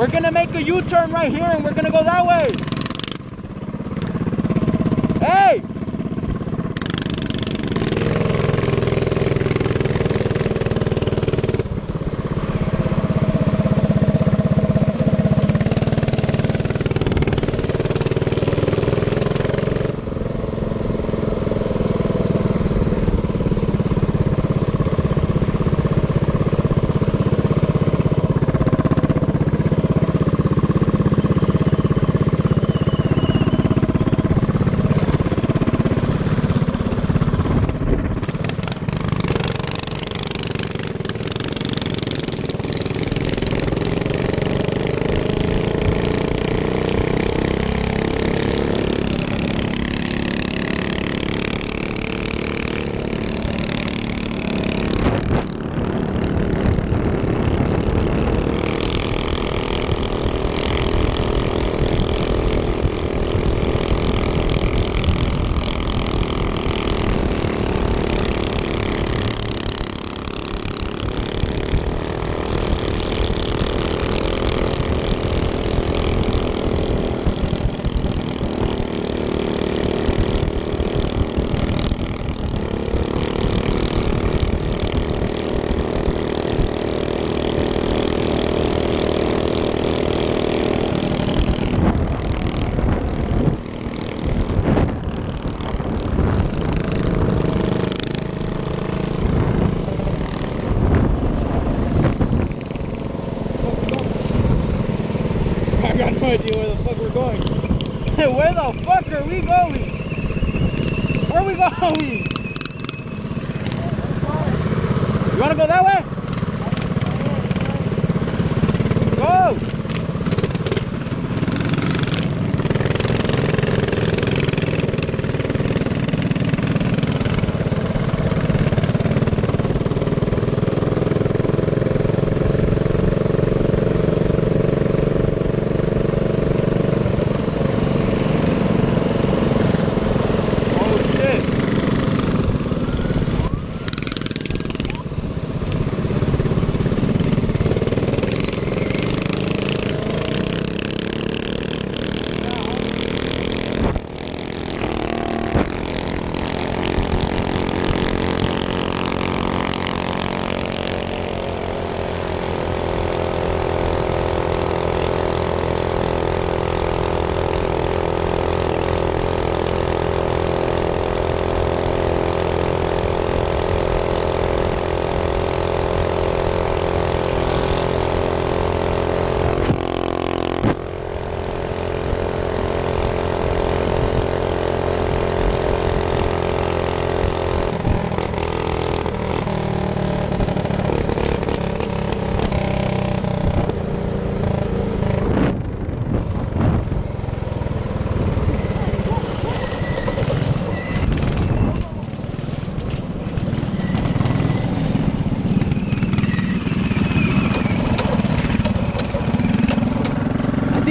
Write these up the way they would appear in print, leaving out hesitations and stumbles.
We're gonna make a U-turn right here and we're gonna go that way. Hey! I got no idea where the fuck we're going. Where the fuck are we going? Where are we going? You wanna go that way? Go!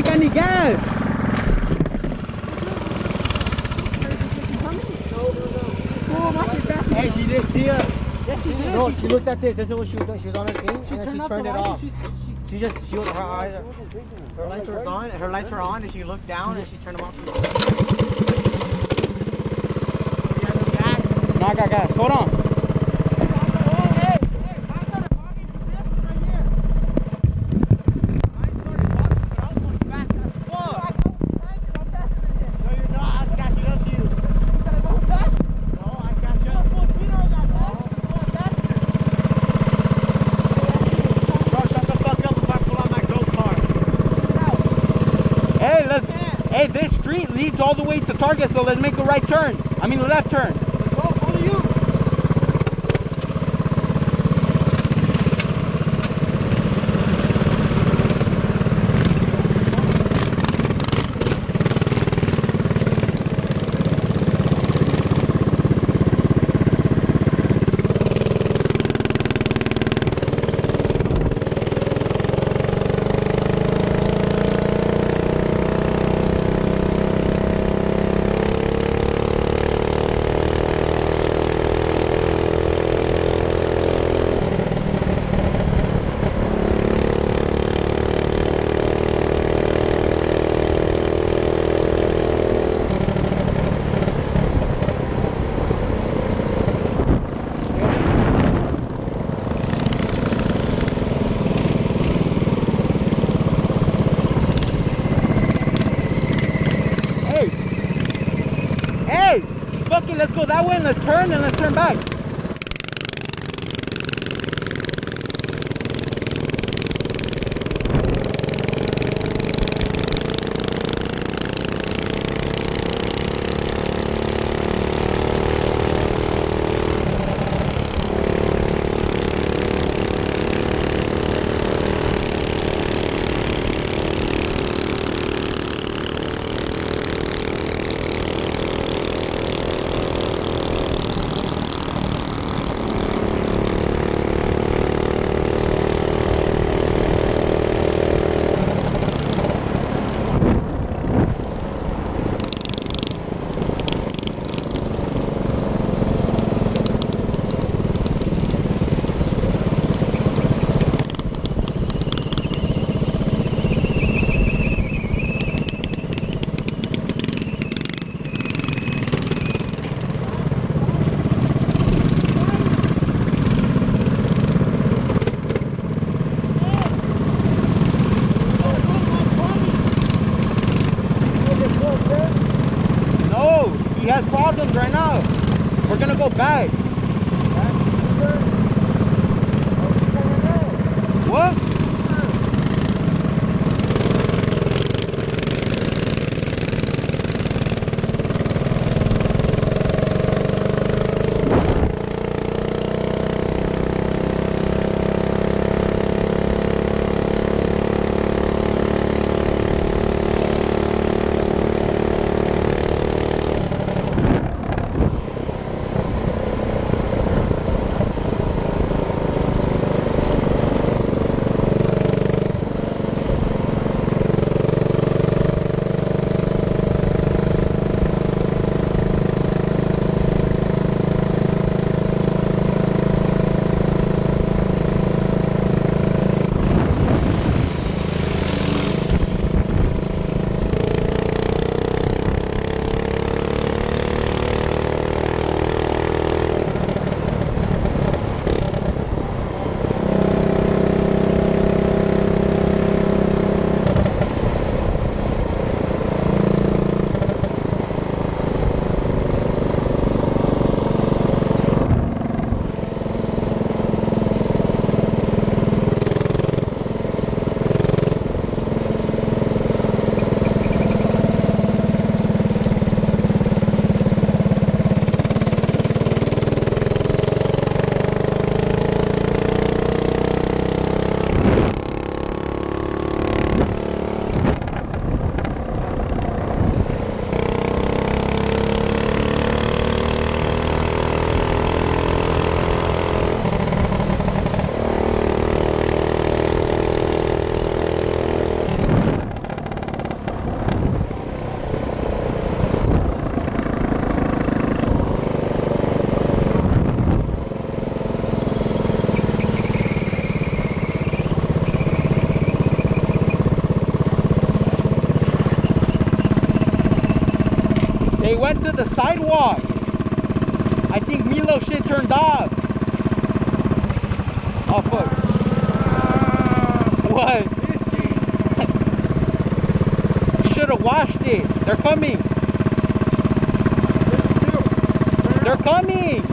I need gas. Hey, she didn't see us. Yes, she did. No, she looked at this. This is what she was doing. She was on her thing, and then she turned it off. Her lights were on. Her lights were on, and she looked down, and she turned them off. No, I got gas. Hold on. Hey, this street leads all the way to Target, so let's make a right turn. I mean, a left turn. Let's go, follow you. let's go that way and let's turn back. He has problems right now. We're gonna go back. What? They went to the sidewalk. I think Milo shit turned off. Oh fuck. What? You should have washed it. They're coming. They're coming.